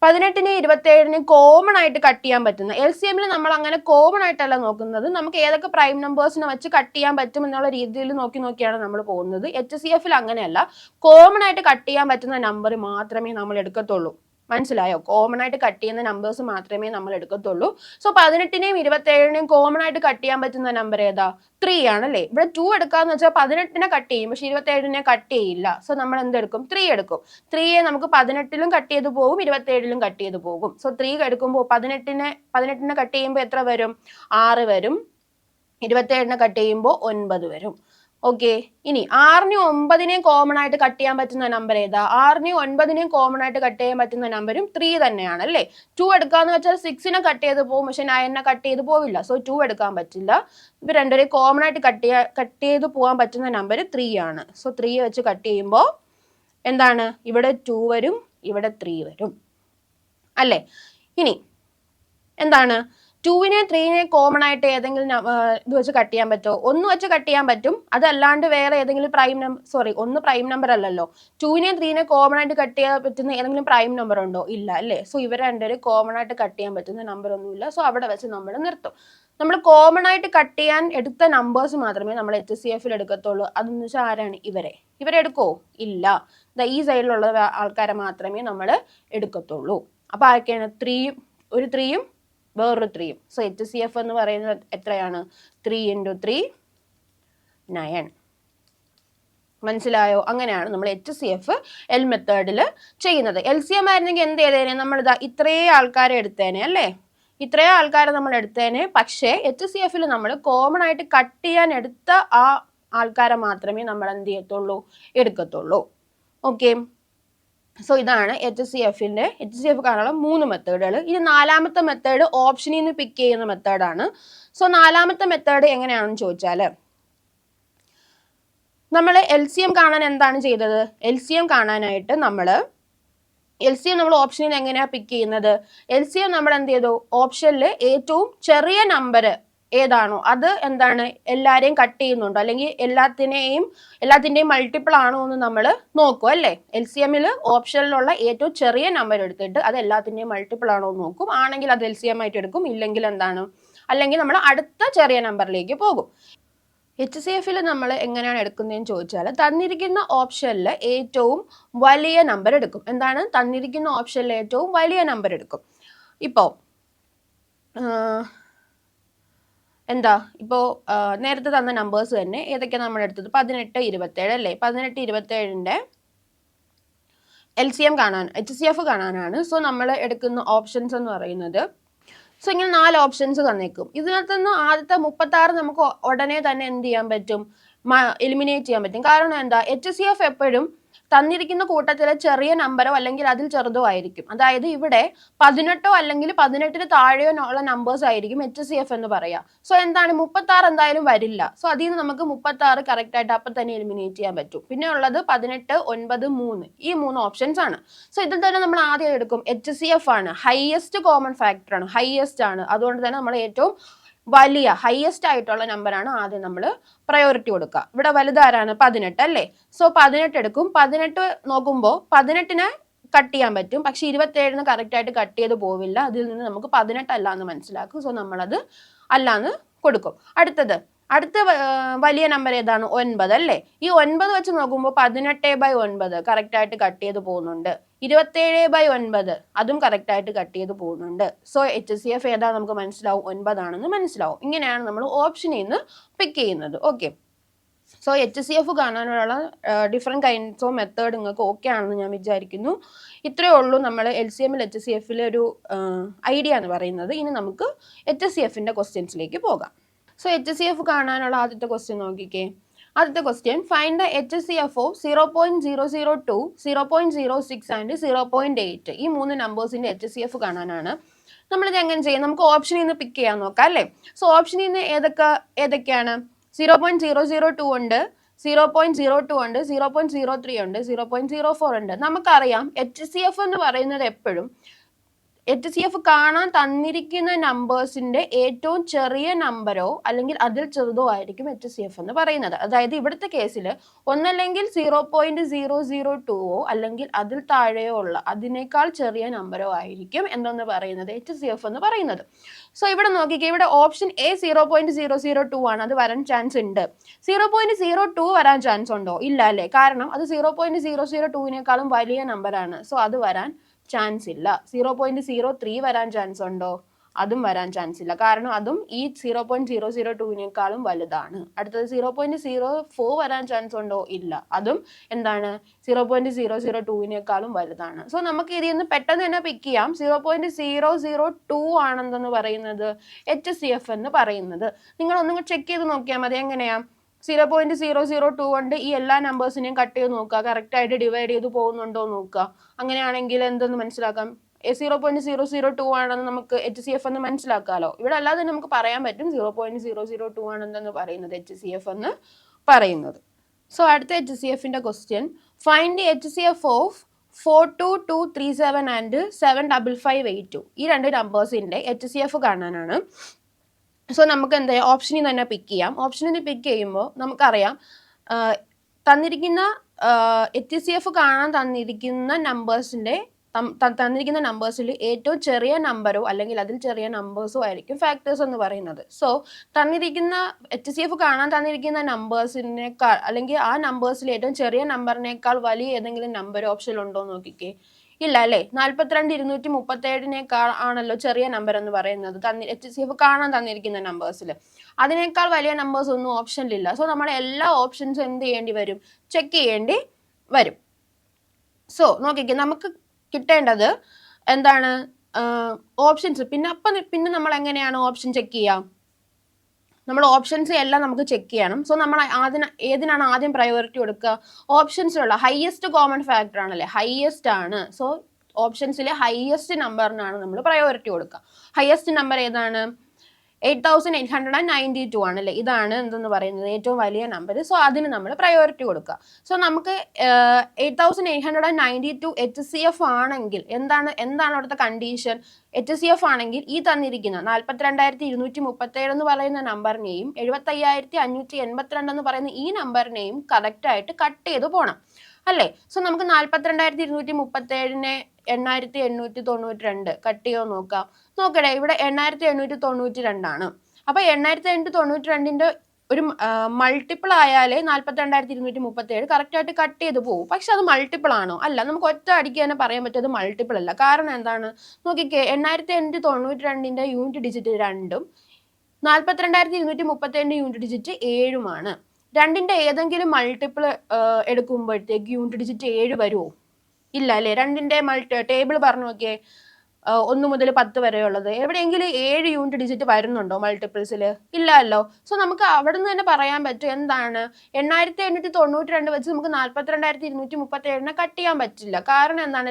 A: 18നെ 27നെ കോമൺ ആയിട്ട് കട്ട് ചെയ്യാൻ പറ്റുന്ന LCMൽ നമ്മൾ അങ്ങനെ കോമൺ ആയിട്ടല്ല നോക്കുന്നത്, നമുക്ക് ഏതൊക്കെ പ്രൈം നമ്പേഴ്സിനെ വെച്ച് കട്ട് ചെയ്യാൻ പറ്റും എന്നുള്ള രീതിയിൽ നോക്കിയാണ് നമ്മൾ പോകുന്നത്. HCFൽ അങ്ങനെയല്ല, കോമൺ ആയിട്ട് കട്ട് ചെയ്യാൻ പറ്റുന്ന നമ്പർ മാത്രമേ നമ്മൾ എടുക്കത്തുള്ളൂ. മനസ്സിലായോ? കോമൺ ആയിട്ട് കട്ട് ചെയ്യുന്ന നമ്പേഴ്സ് മാത്രമേ നമ്മൾ എടുക്കത്തുള്ളൂ. സോ 18നെയും 27നെയും കോമൺ ആയിട്ട് കട്ട് ചെയ്യാൻ പറ്റുന്ന നമ്പർ ഏതാ? 3 ആണല്ലേ. ഇവിടെ 2 എടുക്കാന്ന് വെച്ചാൽ 18നെ കട്ട് ചെയ്യും, പക്ഷെ 27നെ കട്ട് ചെയ്യില്ല. സോ നമ്മൾ എന്തെടുക്കും? 3 എടുക്കും. 3യെ നമുക്ക് 18ലും കട്ട് ചെയ്ത് പോകും, 27ലും കട്ട് ചെയ്ത് പോകും. സോ 3 എടുക്കുമ്പോൾ 18നെ കട്ട് ചെയ്യുമ്പോൾ എത്ര വരും? 6 വരും. 27നെ കട്ട് ചെയ്യുമ്പോൾ 9 വരും. ഓക്കെ, ഇനി 6നെയും 9നെയും കോമൺ ആയിട്ട് കട്ട് ചെയ്യാൻ പറ്റുന്ന നമ്പർ ഏതാ? 6നെയും 9നെയും കോമൺ ആയിട്ട് കട്ട് ചെയ്യാൻ പറ്റുന്ന നമ്പരും 3 തന്നെയാണ് അല്ലേ. 2 എടുക്കാന്ന് വെച്ചാൽ 6നെ കട്ട് ചെയ്ത് പോകും, പക്ഷെ 9നെ കട്ട് ചെയ്ത് പോവില്ല. സോ 2 എടുക്കാൻ പറ്റില്ല. ഇവ രണ്ടുപേരെയും കോമൺ ആയിട്ട് കട്ട് ചെയ്ത് പോകാൻ പറ്റുന്ന നമ്പർ 3 ആണ്. സോ 3 വെച്ച് കട്ട് ചെയ്യുമ്പോൾ എന്താണ്? ഇവിടെ 2 വരും, ഇവിടെ 3 വരും അല്ലേ. ഇനി എന്താണ്? 2നെ 3നെ കോമൺ ആയിട്ട് ഏതെങ്കിലും ഇത് വെച്ച് കട്ട് ചെയ്യാൻ പറ്റുമോ? 1 വെച്ച് കട്ട് ചെയ്യാൻ പറ്റും. അതല്ലാണ്ട് വേറെ ഏതെങ്കിലും ഒന്ന് പ്രൈം നമ്പർ അല്ലല്ലോ. 2നെ 3നെ കോമൺ ആയിട്ട് കട്ട് ചെയ്യാൻ പറ്റുന്ന ഏതെങ്കിലും പ്രൈം നമ്പർ ഉണ്ടോ? ഇല്ല അല്ലേ. സോ ഇവർ രണ്ടുപേരും കോമൺ ആയിട്ട് കട്ട് ചെയ്യാൻ പറ്റുന്ന നമ്പർ ഒന്നുമില്ല. സോ അവിടെ വെച്ച് നമ്മൾ നിർത്തും. നമ്മൾ കോമൺ ആയിട്ട് കട്ട് ചെയ്യാൻ എടുത്ത നമ്പേഴ്സ് മാത്രമേ നമ്മൾ HCFൽ എടുക്കത്തുള്ളൂ. അതെന്ന് വെച്ചാൽ ആരാണ്? ഇവരെടുക്കോ? ഇല്ല. ഈ സൈഡിലുള്ള ആൾക്കാരെ മാത്രമേ നമ്മൾ എടുക്കത്തുള്ളൂ. അപ്പൊ ആരൊക്കെയാണ്? 3യും ഒരു 3യും വേറൊരു 3യും. സോ HCF എന്ന് പറയുന്നത് എത്രയാണ്? 3 × 3 9. മനസ്സിലായോ? അങ്ങനെയാണ് നമ്മൾ HCF L മെത്തേഡിൽ ചെയ്യുന്നത്. LCM ആയിരുന്നെങ്കിൽ എന്ത് ചെയ്തേനെ? നമ്മൾ ഇത്രയും ആൾക്കാരെ എടുത്തേനെ അല്ലേ. ഇത്രയും ആൾക്കാരെ നമ്മൾ എടുത്തേനെ. പക്ഷേ HCFൽ നമ്മൾ കോമൺ ആയിട്ട് കട്ട് ചെയ്യാൻ എടുത്ത ആ ആൾക്കാരെ മാത്രമേ നമ്മൾ എന്ത് ചെയ്യത്തുള്ളൂ? എടുക്കത്തുള്ളൂ. ഓക്കെ, സോ ഇതാണ് HCF കാണാനുള്ള 3 മെത്തേഡുകൾ. ഇനി 4ാമത്തെ മെത്തേഡ് ഓപ്ഷനിൽ നിന്ന് പിക്ക് ചെയ്യുന്ന മെത്തേഡാണ്. സോ 4ാമത്തെ മെത്തേഡ് എങ്ങനെയാണെന്ന് ചോദിച്ചാൽ, നമ്മൾ LCM കാണാൻ എന്താണ് ചെയ്തത്? LCM കാണാനായിട്ട് നമ്മൾ ഓപ്ഷനിൽ നിന്ന് എങ്ങനെയാണ് പിക്ക് ചെയ്യുന്നത്? LCM നമ്മൾ എന്ത് ചെയ്തു? ഓപ്ഷനിൽ ഏറ്റവും ചെറിയ നമ്പർ ഏതാണോ അത് എന്താണ് എല്ലാരെയും കട്ട് ചെയ്യുന്നുണ്ടോ അല്ലെങ്കിൽ എല്ലാത്തിന്റെയും മൾട്ടിപ്പിൾ ആണോ എന്ന് നമ്മൾ നോക്കും അല്ലേ. LCMൽ ഓപ്ഷനിലുള്ള ഏറ്റവും ചെറിയ നമ്പർ എടുത്തിട്ട് അത് എല്ലാത്തിന്റെയും മൾട്ടിപ്പിൾ ആണോ എന്ന് നോക്കും. ആണെങ്കിൽ അത് LCM ആയിട്ട് എടുക്കും, ഇല്ലെങ്കിൽ എന്താണ്, അല്ലെങ്കിൽ നമ്മൾ അടുത്ത ചെറിയ നമ്പറിലേക്ക് പോകും. HCFൽ നമ്മൾ എങ്ങനെയാണ് എടുക്കുന്നതെന്ന് ചോദിച്ചാൽ, തന്നിരിക്കുന്ന ഓപ്ഷനിൽ ഏറ്റവും വലിയ നമ്പർ എടുക്കും. എന്താണ്? തന്നിരിക്കുന്ന ഓപ്ഷനിൽ ഏറ്റവും വലിയ നമ്പർ എടുക്കും. ഇപ്പോൾ നേരത്തെ തന്ന നമ്പേഴ്സ് തന്നെ ഏതൊക്കെയാണ് നമ്മൾ എടുത്തത്? 18, 27 അല്ലേ. 18, 27ന്റെ LCM കാണാൻ, HCF കാണാനാണ്. സോ നമ്മൾ എടുക്കുന്ന ഓപ്ഷൻസ് എന്ന് പറയുന്നത്, സോ ഇങ്ങനെ 4 ഓപ്ഷൻസ് തന്നേക്കും. ഇതിനകത്ത് നിന്ന് ആദ്യത്തെ 36 നമുക്ക് ഉടനെ തന്നെ എന്ത് ചെയ്യാൻ പറ്റും? എലിമിനേറ്റ് ചെയ്യാൻ പറ്റും. കാരണം എന്താ? HCF എപ്പോഴും തന്നിരിക്കുന്ന കൂട്ടത്തിലെ ചെറിയ നമ്പറോ അല്ലെങ്കിൽ അതിൽ ചെറുതോ ആയിരിക്കും. അതായത് ഇവിടെ 18 അല്ലെങ്കിൽ 18ന് താഴെയോ ഉള്ള നമ്പേഴ്സ് ആയിരിക്കും HCF എന്ന് പറയാം. സോ എന്താണ്? 36 എന്തായാലും വരില്ല. സോ അതിൽ നിന്ന് നമുക്ക് 36 കറക്റ്റ് ആയിട്ട് അപ്പം തന്നെ എലിമിനേറ്റ് ചെയ്യാൻ പറ്റും. പിന്നെ ഉള്ളത് 18, 9, 3 ഈ 3 ഓപ്ഷൻസ് ആണ്. സോ ഇതിൽ തന്നെ നമ്മൾ ആദ്യം എടുക്കും HCF ആണ്. ഹയസ്റ്റ് കോമൺ ഫാക്ടർ ആണ്, ഹയസ്റ്റ് ആണ്. അതുകൊണ്ട് തന്നെ നമ്മൾ ഏറ്റവും വലിയ ഹയസ്റ്റ് ആയിട്ടുള്ള നമ്പറാണ് ആദ്യം നമ്മൾ പ്രയോറിറ്റി കൊടുക്കുക. ഇവിടെ വലുതാരാണ്? 18 അല്ലേ. സോ 18 എടുക്കും. 18 നോക്കുമ്പോൾ 18നെ കട്ട് ചെയ്യാൻ പറ്റും, പക്ഷെ 27ന് കറക്റ്റ് ആയിട്ട് കട്ട് ചെയ്ത് പോവില്ല. അതിൽ നിന്ന് നമുക്ക് 18 അല്ല എന്ന് മനസ്സിലാക്കും. സോ നമ്മളത് അല്ലാന്ന് കൊടുക്കും. അടുത്ത വലിയ നമ്പർ ഏതാണ്? 9 അല്ലേ. ഈ 9 വെച്ച് നോക്കുമ്പോൾ 18/9 കറക്റ്റ് ആയിട്ട് കട്ട് ചെയ്ത് പോകുന്നുണ്ട്. 27/9 അതും കറക്റ്റ് ആയിട്ട് കട്ട് ചെയ്ത് പോകുന്നുണ്ട്. സോ HCF ഏതാ നമുക്ക് മനസ്സിലാവും? 9 ആണെന്ന് മനസ്സിലാവും. ഇങ്ങനെയാണ് നമ്മൾ ഓപ്ഷനിൽ നിന്ന് പിക്ക് ചെയ്യുന്നത്. ഓക്കെ, സോ HCF കാണാനുള്ള ഡിഫറെൻറ്റ് കൈൻഡ്സ് ഓഫ് മെത്തേഡ് നിങ്ങൾക്ക് ഓക്കെ ആണെന്ന് ഞാൻ വിചാരിക്കുന്നു. ഇത്രയേ ഉള്ളൂ നമ്മൾ LCMൽ HCFൽ ഒരു ഐഡിയ എന്ന് പറയുന്നത്. ഇനി നമുക്ക് HCFന്റെ ക്വസ്റ്റ്യൻസിലേക്ക് പോകാം. സോ HCF കാണാനുള്ള ആദ്യത്തെ ക്വസ്റ്റ്യൻ നോക്കിക്കേ. ആദ്യത്തെ question, find the HCF of 0.002, 0.06 and 0.8. ഈ 3 നമ്പേഴ്സിന്റെ HCF കാണാനാണ്. നമ്മളിത് എങ്ങനെ ചെയ്യും? നമുക്ക് ഓപ്ഷനിൽ നിന്ന് പിക്ക് ചെയ്യാൻ നോക്കാം അല്ലേ. സോ ഓപ്ഷനിൽ നിന്ന് ഏതൊക്കെയാണ്? 0.002 ഉണ്ട്, 0.02 ഉണ്ട്, 0.03 ഉണ്ട്, 0.04 ഉണ്ട്. നമുക്കറിയാം HCF എന്ന് പറയുന്നത് എപ്പോഴും HCF കാണാൻ തന്നിരിക്കുന്ന നമ്പേഴ്സിന്റെ ഏറ്റവും ചെറിയ നമ്പറോ അല്ലെങ്കിൽ അതിൽ ചെറുതോ ആയിരിക്കും HCF എന്ന് പറയുന്നത്. അതായത് ഇവിടുത്തെ കേസിൽ ഒന്നല്ലെങ്കിൽ 0.002ഓ അല്ലെങ്കിൽ അതിൽ താഴെയോ ഉള്ള അതിനേക്കാൾ ചെറിയ നമ്പറോ ആയിരിക്കും എന്തെന്ന് പറയുന്നത് HCF എന്ന് പറയുന്നത്. സോ ഇവിടെ നോക്കിക്കേ, ഇവിടെ ഓപ്ഷൻ എ 0.002 ആണ്, അത് വരാൻ ചാൻസ് ഉണ്ട്. 0.02 വരാൻ ചാൻസ് ഉണ്ടോ? ഇല്ല അല്ലേ, കാരണം അത് 0.002നേക്കാളും വലിയ നമ്പറാണ്. സോ അത് വരാൻ ചാൻസ് ഇല്ല. 0.03 വരാൻ ചാൻസ് ഉണ്ടോ? അതും വരാൻ ചാൻസ് ഇല്ല, കാരണം അതും ഈ 0.002നേക്കാളും വലുതാണ്. അടുത്തത് 0.04 വരാൻ ചാൻസ് ഉണ്ടോ? ഇല്ല, അതും എന്താണ് 0.002നേക്കാളും വലുതാണ്. സോ നമുക്ക് ഇതിൽ നിന്ന് പെട്ടെന്ന് തന്നെ പിക്ക് ചെയ്യാം. 0.002 ആണെന്ന് പറയുന്നത് HCF എന്ന് പറയുന്നത്. നിങ്ങൾ ഒന്നും ചെക്ക് ചെയ്ത് നോക്കിയാൽ മതി. എങ്ങനെയാ 0.002 കൊണ്ട് ഈ എല്ലാ നമ്പേഴ്സിനെയും കട്ട് ചെയ്ത് നോക്കുക, കറക്റ്റ് ആയിട്ട് ഡിവൈഡ് ചെയ്ത് പോകുന്നുണ്ടോ നോക്കുക. അങ്ങനെയാണെങ്കിൽ എന്തെന്ന് മനസ്സിലാക്കാം? 0.002 ആണെന്ന് നമുക്ക് HCF എന്ന് മനസ്സിലാക്കാമല്ലോ. ഇവിടെ അല്ലാതെ നമുക്ക് പറയാൻ പറ്റും 0.002 ആണെന്ന് പറയുന്നത് HCF എന്ന് പറയുന്നത്. സോ അടുത്ത HCFന്റെ question, find the HCF of 42237 and 75582. ഈ രണ്ട് നമ്പേഴ്സിന്റെ HCF കാണാനാണ്. സോ നമുക്ക് എന്താ ഓപ്ഷനിൽ തന്നെ പിക്ക് ചെയ്യാം. ഓപ്ഷനിൽ പിക്ക് ചെയ്യുമ്പോൾ നമുക്കറിയാം തന്നിരിക്കുന്ന HCF കാണാൻ തന്നിരിക്കുന്ന നമ്പേഴ്സിൽ ഏറ്റവും ചെറിയ നമ്പറോ അല്ലെങ്കിൽ അതിൽ ചെറിയ നമ്പേഴ്സോ ആയിരിക്കും ഫാക്ടേഴ്സ് എന്ന് പറയുന്നത്. സോ തന്നിരിക്കുന്ന HCF കാണാൻ തന്നിരിക്കുന്ന നമ്പേഴ്സിനേക്കാൾ അല്ലെങ്കിൽ ആ നമ്പേഴ്സിൽ ഏറ്റവും ചെറിയ നമ്പറിനേക്കാൾ വലിയ ഏതെങ്കിലും നമ്പർ ഓപ്ഷൻ ഉണ്ടോ നോക്കിക്കേ. ഇല്ല അല്ലേ. 42,237 ആണല്ലോ ചെറിയ നമ്പർ എന്ന് പറയുന്നത് HCF കാണാൻ തന്നിരിക്കുന്ന നമ്പേഴ്സിൽ. അതിനേക്കാൾ വലിയ നമ്പേഴ്സ് ഒന്നും ഓപ്ഷനിലില്ല. സോ നമ്മുടെ എല്ലാ ഓപ്ഷൻസും എന്ത് ചെയ്യേണ്ടി വരും? ചെക്ക് ചെയ്യേണ്ടി വരും. സോ നോക്കിക്കേ, നമുക്ക് കിട്ടേണ്ടത് എന്താണ്? ഓപ്ഷൻസ്. പിന്നെ നമ്മൾ എങ്ങനെയാണ് ഓപ്ഷൻ ചെക്ക് ചെയ്യാം? നമ്മൾ ഓപ്ഷൻസ് എല്ലാം നമുക്ക് ചെക്ക് ചെയ്യണം. സോ നമ്മൾ ഏതിനാണ് ആദ്യം പ്രയോറിറ്റി കൊടുക്കുക? ഓപ്ഷൻസിലുള്ള ഹയസ്റ്റ് കോമൺ ഫാക്ടർ ആണല്ലേ, ഹയസ്റ്റ് ആണ്. സോ ഓപ്ഷൻസിലെ ഹയസ്റ്റ് നമ്പറിനാണ് നമ്മൾ പ്രയോറിറ്റി കൊടുക്കുക. ഹയസ്റ്റ് നമ്പർ ഏതാണ്? 8892 ആണല്ലേ. ഇതാണ് എന്തെന്ന് പറയുന്നത് ഏറ്റവും വലിയ നമ്പർ. സോ അതിന് നമ്മൾ പ്രയോറിറ്റി കൊടുക്കുക. സോ നമുക്ക് 8892 HCF ആണെങ്കിൽ എന്താണ് അവിടുത്തെ കണ്ടീഷൻ? HCF ആണെങ്കിൽ ഈ തന്നിരിക്കുന്ന 42,237 എന്ന് പറയുന്ന നമ്പറിനെയും 75,582 എന്ന് പറയുന്ന ഈ നമ്പറിനെയും കറക്റ്റ് ആയിട്ട് കട്ട് ചെയ്ത് പോകണം അല്ലേ. സോ നമുക്ക് 42,237നെ 8,892 കട്ട് ചെയ്യോ നോക്കാം. നോക്കട്ടെ, ഇവിടെ 8,892 ആണ്. അപ്പൊ 8,892ന്റെ ഒരു മൾട്ടിപ്പിൾ ആയാലേ 42,237 കറക്റ്റ് ആയിട്ട് കട്ട് ചെയ്ത് പോകും. പക്ഷെ അത് മൾട്ടിപ്പിൾ ആണോ? അല്ല. നമുക്ക് ഒറ്റ അടിക്ക് തന്നെ പറയാൻ പറ്റും അത് മൾട്ടിപ്പിൾ അല്ല. കാരണം എന്താണ്? നോക്കിക്കേ, 8,892ന്റെ യൂണിറ്റ് ഡിജിറ്റ് 2ഉം 42,237ന്റെ യൂണിറ്റ് ഡിജിറ്റ് 7ഉമാണ്. രണ്ടിന്റെ ഏതെങ്കിലും മൾട്ടിപ്പിൾ എടുക്കുമ്പോഴത്തേക്ക് യൂണിറ്റ് ഡിജിറ്റ് 7 വരുമോ? ഇല്ല അല്ലേ. രണ്ടിന്റെ ടേബിൾ പറഞ്ഞു നോക്കിയേ, 1 മുതൽ 10 വരെ ഉള്ളത് എവിടെയെങ്കിലും 7 യൂണിറ്റ് ഡിജിറ്റ് വരുന്നുണ്ടോ മൾട്ടിപ്പിൾസിൽ? ഇല്ലല്ലോ. സോ നമുക്ക് അവിടെ നിന്ന് തന്നെ പറയാൻ പറ്റും എന്താണ്? 8,892 വെച്ച് നമുക്ക് 42,237നെ കട്ട് ചെയ്യാൻ പറ്റില്ല. കാരണം എന്താണ്?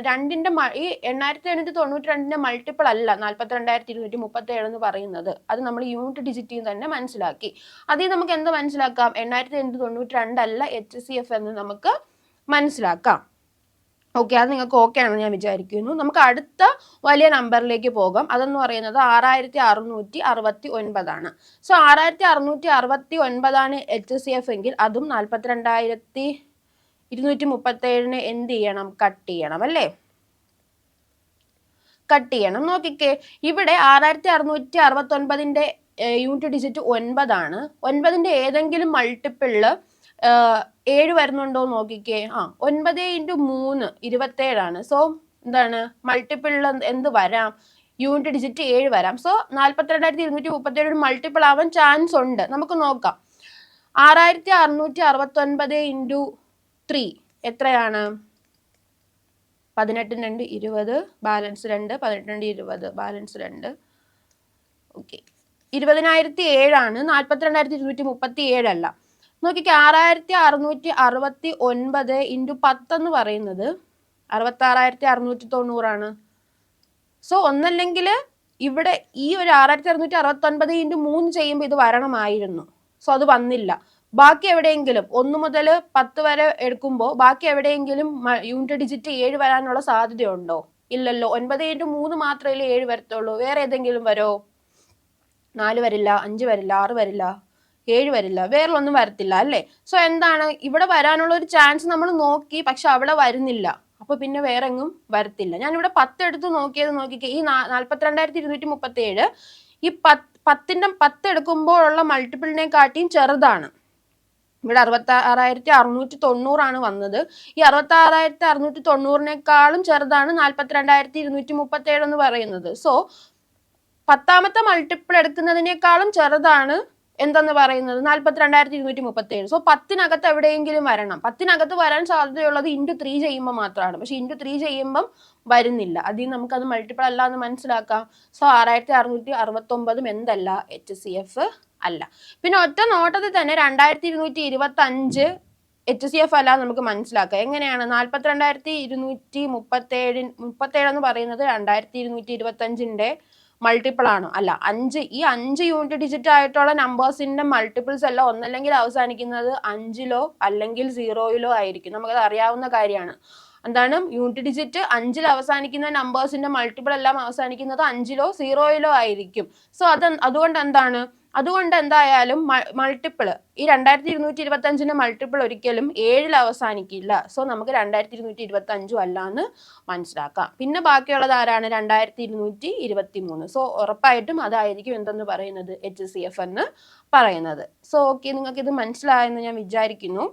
A: ഈ 8,892ന്റെ മൾട്ടിപ്പിൾ അല്ല 42,237 എന്ന് പറയുന്നത്. അത് നമ്മൾ യൂണിറ്റ് ഡിജിറ്റിൽ തന്നെ മനസ്സിലാക്കി. അതിൽ നമുക്ക് എന്ത് മനസ്സിലാക്കാം? 8,892 അല്ല HCF എന്ന് നമുക്ക് മനസ്സിലാക്കാം. ഓക്കെ, അത് നിങ്ങൾക്ക് ഓക്കെ ആണെന്ന് ഞാൻ വിചാരിക്കുന്നു. നമുക്ക് അടുത്ത വലിയ നമ്പറിലേക്ക് പോകാം. അതെന്ന് പറയുന്നത് 6,669 ആണ്. സോ 6,669 HCF എങ്കിൽ അതും 42,237നെ എന്ത് ചെയ്യണം? കട്ട് ചെയ്യണം അല്ലേ. കട്ട് ചെയ്യണം. നോക്കിക്കേ, ഇവിടെ 6,669ന്റെ യൂണിറ്റ് ഡിജിറ്റ് 9 ആണ്. 9ന്റെ ഏതെങ്കിലും മൾട്ടിപ്പിളില് 7 വരുന്നുണ്ടോ നോക്കിക്കേ. 9 × 3 27 ആണ്. സോ എന്താണ്? മൾട്ടിപ്പിളിൽ എന്ത് വരാം? യൂണിറ്റ് ഡിജിറ്റ് 7 വരാം. സോ 42,237 മൾട്ടിപ്പിൾ ആവാൻ ചാൻസ് ഉണ്ട്. നമുക്ക് നോക്കാം. 6,669 × 3 എത്രയാണ്? 18 2 20 ബാലൻസ് 2, 18 20 ബാലൻസ് 2. ഓക്കെ, 20,007 ആണ്, 42,237 അല്ല. നോക്കിക്കേ, 6,669 × 10 എന്ന് പറയുന്നത് 66,690 ആണ്. സോ ഒന്നല്ലെങ്കിൽ ഇവിടെ ഈ ഒരു 6,669 × 3 ചെയ്യുമ്പോൾ ഇത് വരണമായിരുന്നു. സോ അത് വന്നില്ല. ബാക്കി എവിടെയെങ്കിലും 1 മുതൽ 10 വരെ എടുക്കുമ്പോൾ ബാക്കി എവിടെയെങ്കിലും യൂണിറ്റ് ഡിജിറ്റ് 7 വരാനുള്ള സാധ്യതയുണ്ടോ? ഇല്ലല്ലോ. 9 × 3 മാത്രമല്ലേ 7 വരത്തുള്ളൂ. വേറെ ഏതെങ്കിലും വരോ? 4 വരില്ല, 5 വരില്ല, 6 വരില്ല, 7 വരില്ല, വേറൊന്നും വരത്തില്ല അല്ലേ? സോ എന്താണ് ഇവിടെ വരാനുള്ള ഒരു ചാൻസ് നമ്മൾ നോക്കി, പക്ഷെ അവിടെ വരുന്നില്ല. അപ്പൊ പിന്നെ വേറെ എങ്ങും വരത്തില്ല. ഞാനിവിടെ 10 എടുത്ത് നോക്കിക്കേ. ഈ 42,237 ഈ 10 എടുക്കുമ്പോഴുള്ള മൾട്ടിപ്പിളിനെക്കാട്ടിയും ചെറുതാണ്. ഇവിടെ 66,690 വന്നത്. ഈ 66,690 ചെറുതാണ് 42,237 എന്ന് പറയുന്നത്. സോ 10ാമത്തെ മൾട്ടിപ്പിൾ എടുക്കുന്നതിനേക്കാളും ചെറുതാണ് എന്തെന്ന് പറയുന്നത് 42,237. സോ 10നകത്ത് എവിടെയെങ്കിലും വരണം. 10നകത്ത് വരാൻ സാധ്യതയുള്ളത് × 3 ചെയ്യുമ്പോൾ മാത്രമാണ്. പക്ഷെ × 3 ചെയ്യുമ്പം വരുന്നില്ല. അതിൽ നമുക്കത് മൾട്ടിപ്പിൾ അല്ല എന്ന് മനസ്സിലാക്കാം. സോ 6669 എന്തല്ല? HCF അല്ല. പിന്നെ ഒറ്റ നോട്ടത്തിൽ തന്നെ 2225 HCF അല്ല നമുക്ക് മനസ്സിലാക്കാം. എങ്ങനെയാണ്? 42,237 എന്ന് പറയുന്നത് 2225ന്റെ മൾട്ടിപ്പിൾ ആണോ? അല്ല. 5 ഈ 5 യൂണിറ്റ് ഡിജിറ്റ് ആയിട്ടുള്ള നമ്പേഴ്സിന്റെ മൾട്ടിപ്പിൾസ് എല്ലാം ഒന്നല്ലെങ്കിൽ അവസാനിക്കുന്നത് 5ലോ അല്ലെങ്കിൽ 0ലോ ആയിരിക്കും. നമുക്കത് അറിയാവുന്ന കാര്യമാണ്. എന്താണ്? യൂണിറ്റ് ഡിജിറ്റ് 5ൽ അവസാനിക്കുന്ന നമ്പേഴ്സിന്റെ മൾട്ടിപ്പിൾ എല്ലാം അവസാനിക്കുന്നത് 5ലോ 0ലോ ആയിരിക്കും. സോ അതുകൊണ്ട് എന്തായാലും മൾട്ടിപ്പിൾ ഈ 2225ന്റെ മൾട്ടിപ്പിൾ ഒരിക്കലും 7ൽ അവസാനിക്കില്ല. സോ നമുക്ക് 2225 അല്ല എന്ന് മനസ്സിലാക്കാം. പിന്നെ ബാക്കിയുള്ളത് ആരാണ്? 2223. സോ ഉറപ്പായിട്ടും അതായിരിക്കും എന്തെന്ന് പറയുന്നത്? HCF എന്ന് പറയുന്നത്. സോ ഓക്കെ, നിങ്ങൾക്ക് ഇത് മനസ്സിലായെന്ന് ഞാൻ വിചാരിക്കുന്നു.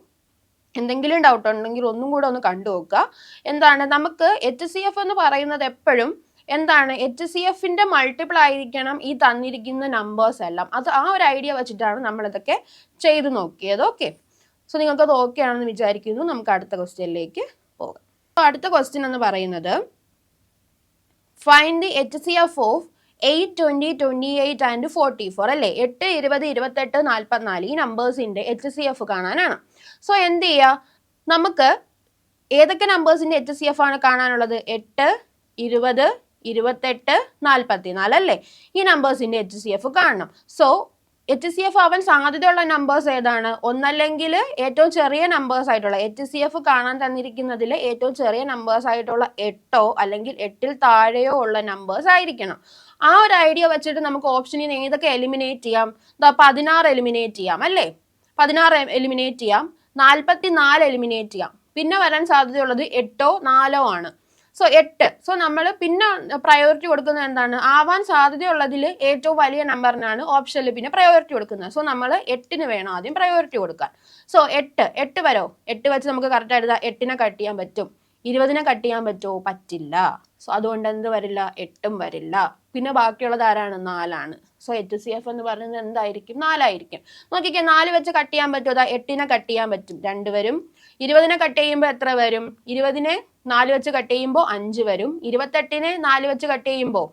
A: എന്തെങ്കിലും ഡൗട്ട് ഉണ്ടെങ്കിൽ ഒന്നും കൂടെ ഒന്ന് കണ്ടു നോക്കുക. എന്താണ് നമുക്ക് HCF എന്ന് പറയുന്നത് എപ്പോഴും എന്താണ്? HCFന്റെ മൾട്ടിപ്പിൾ ആയിരിക്കണം ഈ തന്നിരിക്കുന്ന നമ്പേഴ്സ് എല്ലാം. അത് ആ ഒരു ഐഡിയ വെച്ചിട്ടാണ് നമ്മൾ ഇതൊക്കെ ചെയ്തു നോക്കിയത്. ഓക്കെ, സോ നിങ്ങൾക്കത് ഓക്കെ ആണെന്ന് വിചാരിക്കുന്നു. നമുക്ക് അടുത്ത ക്വസ്റ്റ്യനിലേക്ക് പോകാം. അടുത്ത ക്വസ്റ്റ്യൻ എന്ന് പറയുന്നത് find the HCF of 8, 20, 28 and 44 അല്ലേ? 8, 20, 28, 44 ഈ നമ്പേഴ്സിന്റെ HCF കാണാനാണ്. സോ എന്ത് ചെയ്യുക? നമുക്ക് ഏതൊക്കെ നമ്പേഴ്സിന്റെ HCF ആണ് കാണാനുള്ളത്? 8, 20, 28, 44 അല്ലേ? ഈ നമ്പേഴ്സിന്റെ HCF കാണണം. സോ HCF ആവാൻ സാധ്യതയുള്ള നമ്പേഴ്സ് ഏതാണ്? ഒന്നല്ലെങ്കിൽ ഏറ്റവും ചെറിയ നമ്പേഴ്സ് ആയിട്ടുള്ള HCF കാണാൻ തന്നിരിക്കുന്നതിൽ ഏറ്റവും ചെറിയ നമ്പേഴ്സ് ആയിട്ടുള്ള 8ഓ അല്ലെങ്കിൽ 8ൽ താഴെയോ ഉള്ള നമ്പേഴ്സ് ആയിരിക്കണം. ആ ഒരു ഐഡിയ വെച്ചിട്ട് നമുക്ക് ഓപ്ഷനിൽ നിന്ന് ഏതൊക്കെ എലിമിനേറ്റ് ചെയ്യാം? 16 എലിമിനേറ്റ് ചെയ്യാം അല്ലേ? 16 എലിമിനേറ്റ് ചെയ്യാം, 44 എലിമിനേറ്റ് ചെയ്യാം. പിന്നെ വരാൻ സാധ്യതയുള്ളത് 8ഓ 4ഓ ആണ്. സോ 8. സോ നമ്മൾ പിന്നെ പ്രയോറിറ്റി കൊടുക്കുന്നത് എന്താണ്? ആവാൻ സാധ്യതയുള്ളതിൽ ഏറ്റവും വലിയ നമ്പറിനാണ് ഓപ്ഷനിൽ പിന്നെ പ്രയോറിറ്റി കൊടുക്കുന്നത്. സോ നമ്മൾ 8ന് വേണം ആദ്യം പ്രയോറിറ്റി കൊടുക്കാൻ. സോ 8 വരോ? 8 വെച്ച് നമുക്ക് കറക്റ്റ് എഴുതാം. 8നെ കട്ട് ചെയ്യാൻ പറ്റും. 20നെ കട്ട് ചെയ്യാൻ പറ്റുമോ? പറ്റില്ല. സോ അതുകൊണ്ട് എന്ത് വരില്ല? 8ഉം വരില്ല. പിന്നെ ബാക്കിയുള്ളത് ആരാണ്? 4ആണ്. സോ HCF എന്ന് പറയുന്നത് എന്തായിരിക്കും? 4 ആയിരിക്കും. നോക്കിക്കേ, 4 വെച്ച് കട്ട് ചെയ്യാൻ പറ്റുമോ? 8നെ കട്ട് ചെയ്യാൻ പറ്റും, 2 വരും. 20നെ കട്ട് ചെയ്യുമ്പോൾ എത്ര വരും? 20നെ 4 വെച്ച് കട്ട് ചെയ്യുമ്പോൾ 5 വരും. 28നെ 4 വെച്ച് കട്ട് ചെയ്യുമ്പോൾ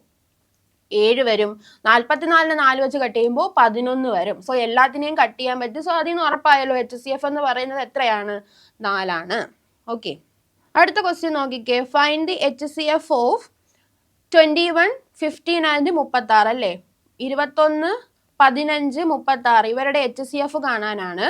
A: 7 വരും. 44നെ 4 വെച്ച് കട്ട് ചെയ്യുമ്പോൾ 11 വരും. സോ എല്ലാത്തിനെയും കട്ട് ചെയ്യാൻ പറ്റും. സോ അതിന് ഉറപ്പായല്ലോ HCF എന്ന് പറയുന്നത് എത്രയാണ്? 4ആണ്. ഓക്കെ, അടുത്ത ക്വസ്റ്റ്യൻ നോക്കിക്കേ. Find the HCF of 21, 15 and 36 അല്ലേ? 21, 15, 36 ഇവരുടെ HCF കാണാനാണ്.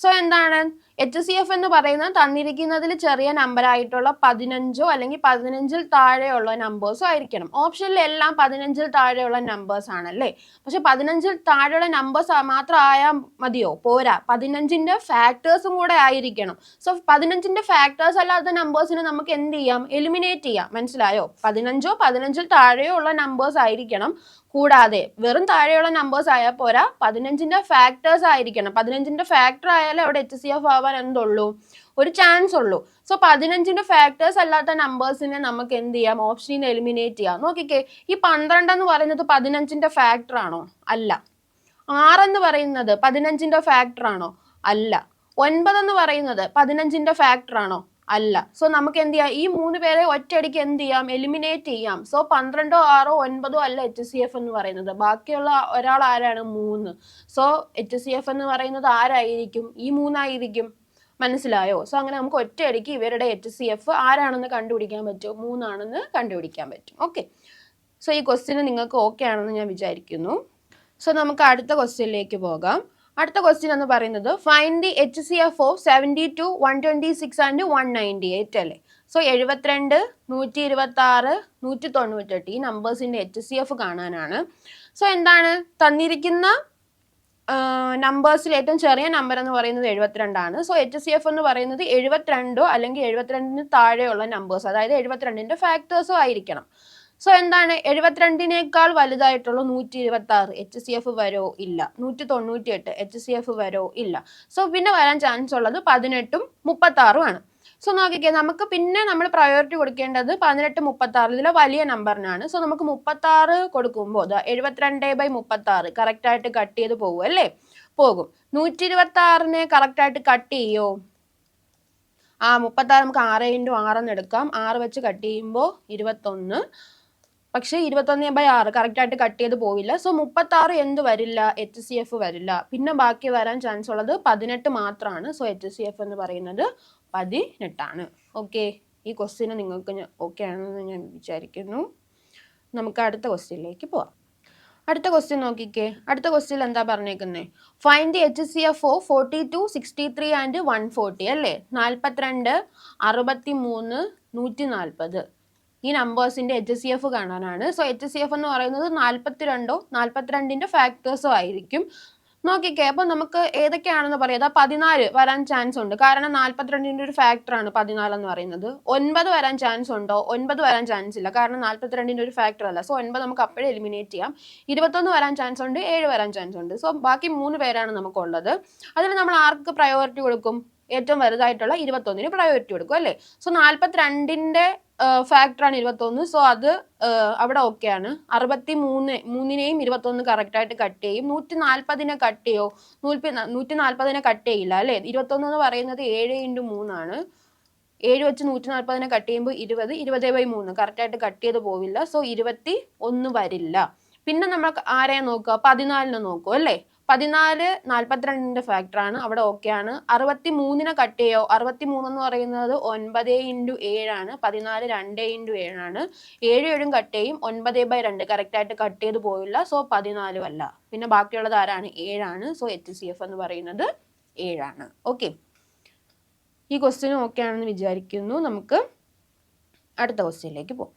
A: സോ എന്താണ്? HCF എന്ന് പറയുന്നത് തന്നിരിക്കുന്നതിൽ ചെറിയ നമ്പർ ആയിട്ടുള്ള 15ഓ അല്ലെങ്കിൽ 15ൽ താഴെയുള്ള നമ്പേഴ്സോ ആയിരിക്കണം. ഓപ്ഷനിൽ എല്ലാം 15ൽ താഴെയുള്ള നമ്പേഴ്സ് ആണല്ലേ? പക്ഷെ 15ൽ താഴെയുള്ള നമ്പേഴ്സ് മാത്രം ആയാൽ മതിയോ? പോരാ, 15ന്റെ ഫാക്ടേഴ്സും കൂടെ ആയിരിക്കണം. സോ 15ന്റെ ഫാക്ടേഴ്സ് അല്ലാത്ത നമ്പേഴ്സിനെ നമുക്ക് എന്ത് ചെയ്യാം? എലിമിനേറ്റ് ചെയ്യാം. മനസ്സിലായോ? 15ഓ 15ൽ താഴെയോ ഉള്ള നമ്പേഴ്സ് ആയിരിക്കണം. കൂടാതെ വെറും താഴെയുള്ള നമ്പേഴ്സ് ആയാൽ പോരാ, 15ന്റെ ഫാക്ടേഴ്സ് ആയിരിക്കണം. 15ന്റെ ഫാക്ടർ ആയാലും അവിടെ HCF ആവാൻ എന്തുള്ളൂ? ഒരു ചാൻസ് ഉള്ളൂ. സോ 15ന്റെ ഫാക്ടേഴ്സ് അല്ലാത്ത നമ്പേഴ്സിനെ നമുക്ക് എന്ത് ചെയ്യാം? ഓപ്ഷനിൽ നിന്ന് എലിമിനേറ്റ് ചെയ്യാം. നോക്കിക്കേ, ഈ 12 എന്ന് പറയുന്നത് 15ന്റെ ഫാക്ടർ ആണോ? അല്ല. 6 എന്ന് പറയുന്നത് 15ന്റെ ഫാക്ടർ ആണോ? അല്ല. 9 എന്ന് പറയുന്നത് 15ന്റെ ഫാക്ടർ ആണോ? അല്ല. സോ നമുക്ക് എന്ത് ചെയ്യാം? ഈ 3 പേരെ ഒറ്റയടിക്ക് എന്ത് ചെയ്യാം? എലിമിനേറ്റ് ചെയ്യാം. സോ 12ഓ 6ഓ 9ഓ അല്ല HCF എന്ന് പറയുന്നത്. ബാക്കിയുള്ള ഒരാൾ ആരാണ്? 3. സോ HCF എന്ന് പറയുന്നത് ആരായിരിക്കും? ഈ 3 ആയിരിക്കും. മനസ്സിലായോ? സോ അങ്ങനെ നമുക്ക് ഒറ്റയടിക്ക് ഇവരുടെ HCF ആരാണെന്ന് കണ്ടുപിടിക്കാൻ പറ്റും? 3 ആണെന്ന് കണ്ടുപിടിക്കാൻ പറ്റും. ഓക്കെ, സോ ഈ ക്വസ്റ്റ്യന് നിങ്ങൾക്ക് ഓക്കെ ആണെന്ന് ഞാൻ വിചാരിക്കുന്നു. സോ നമുക്ക് അടുത്ത ക്വസ്റ്റ്യനിലേക്ക് പോകാം. അടുത്ത ക്വസ്റ്റ്യൻ എന്ന് പറയുന്നത് find the HCF of 72, 126 and 198 അല്ലേ? സോ 72, 126, 198 ഈ നമ്പേഴ്സിന്റെ HCF കാണാനാണ്. സോ എന്താണ് തന്നിരിക്കുന്ന നമ്പേഴ്സിൽ ഏറ്റവും ചെറിയ നമ്പർ എന്ന് പറയുന്നത് 72 സോ HCF എന്ന് പറയുന്നത് 72 അല്ലെങ്കിൽ 72 താഴെയുള്ള നമ്പേഴ്സ്, അതായത് 72ന്റെ ഫാക്ടേഴ്സും ആയിരിക്കണം. സോ എന്താണ് 72നേക്കാൾ വലുതായിട്ടുള്ള 126 HCF വരോ ഇല്ല. 198 HCF വരോ ഇല്ല. സോ പിന്നെ വരാൻ ചാൻസ് ഉള്ളത് 18ഉം 36ഉം ആണ്. സോ നോക്കിക്കേ, നമുക്ക് പിന്നെ നമ്മൾ പ്രയോറിറ്റി കൊടുക്കേണ്ടത് 18, 36 ഇതിലെ വലിയ നമ്പറിനാണ്. സോ നമുക്ക് 36 കൊടുക്കുമ്പോൾ 72/36 കറക്റ്റ് ആയിട്ട് കട്ട് ചെയ്ത് പോകും അല്ലേ? പോകും. 126നെ കറക്റ്റ് ആയിട്ട് കട്ട് ചെയ്യോ? 36 നമുക്ക് 6 × 6 എന്ന് എടുക്കാം. 6 വെച്ച് കട്ട് ചെയ്യുമ്പോൾ 21. പക്ഷെ 21/6 കറക്റ്റ് ആയിട്ട് കട്ട് ചെയ്ത് പോവില്ല. സോ 36 എന്ത് വരില്ല? HCF വരില്ല. പിന്നെ ബാക്കി വരാൻ ചാൻസ് ഉള്ളത് 18 മാത്രമാണ്. സോ HCF എന്ന് പറയുന്നത് 18 ആണ്. ഓക്കെ, ഈ ക്വസ്റ്റ്യന് നിങ്ങൾക്ക് ഓക്കെ ആണെന്ന് ഞാൻ വിചാരിക്കുന്നു. നമുക്ക് അടുത്ത ക്വസ്റ്റ്യനിലേക്ക് പോവാം. അടുത്ത ക്വസ്റ്റ്യൻ നോക്കിക്കേ. അടുത്ത ക്വസ്റ്റ്യൻ എന്താ പറഞ്ഞേക്കുന്നത്? Find the HCF of 42, 63 and 140 അല്ലേ? 42, 63, 140 ഈ നമ്പേഴ്സിന്റെ HCF കാണാനാണ്. സോ HCF എന്ന് പറയുന്നത് 42 42ന്റെ ഫാക്ടേഴ്സോ ആയിരിക്കും. നോക്കിക്കേ, അപ്പൊ നമുക്ക് ഏതൊക്കെയാണെന്ന് പറയാം. 14 വരാൻ ചാൻസ് ഉണ്ട്, കാരണം 42ന്റെ ഒരു ഫാക്ടറാണ് 14 എന്ന് പറയുന്നത്. 9 വരാൻ ചാൻസ് ഉണ്ടോ? 9 വരാൻ ചാൻസ് ഇല്ല, കാരണം 42ന്റെ ഒരു ഫാക്ടർ അല്ല. സോ 9 നമുക്ക് അപ്പോഴേ എലിമിനേറ്റ് ചെയ്യാം. 21 വരാൻ ചാൻസ് ഉണ്ട്, 7 വരാൻ ചാൻസ് ഉണ്ട്. സോ ബാക്കി 3 പേരാണ് നമുക്കുള്ളത്. അതിൽ നമ്മൾ ആർക്ക് പ്രയോറിറ്റി കൊടുക്കും? ഏറ്റവും വലുതായിട്ടുള്ള 21ന് പ്രയോറിറ്റി കൊടുക്കും അല്ലേ? സോ 42ന്റെ ഫാക്ടറാണ് 21. സോ അത് അവിടെ ഓക്കെയാണ്. 63നെയും 21 കറക്റ്റ് ആയിട്ട് കട്ട് ചെയ്യും. 140നെ കട്ട് ചെയ്യോ? 140നെ കട്ട് ചെയ്യില്ല അല്ലേ? 21 എന്ന് പറയുന്നത് 7 × 3 ആണ്. 7 വെച്ച് 140നെ കട്ട് ചെയ്യുമ്പോൾ 20, 20/3 കറക്റ്റ് ആയിട്ട് കട്ട് ചെയ്ത് പോവില്ല. സോ 21 വരില്ല. പിന്നെ നമ്മൾ ആരെയാ നോക്കുക? 14നെ നോക്കും അല്ലേ? 14 42ന്റെ ഫാക്ടറാണ്, അവിടെ ഓക്കെയാണ്. 63നെ കട്ട് ചെയ്യോ? 63 എന്ന് പറയുന്നത് 9 × 7 ആണ്. 14 2 × 7 ആണ്. 7 7ഉം കട്ട് ചെയ്യും. 9/2 കറക്റ്റ് ആയിട്ട് കട്ട് ചെയ്ത് പോവില്ല. സോ 14 അല്ല. പിന്നെ ബാക്കിയുള്ളത് ആരാണ്? 7 ആണ്. സോ HCF എന്ന് പറയുന്നത് 7 ആണ്. ഓക്കെ, ഈ ക്വസ്റ്റ്യനും ഓക്കെ ആണെന്ന് വിചാരിക്കുന്നു. നമുക്ക് അടുത്ത ക്വസ്റ്റ്യനിലേക്ക് പോകാം.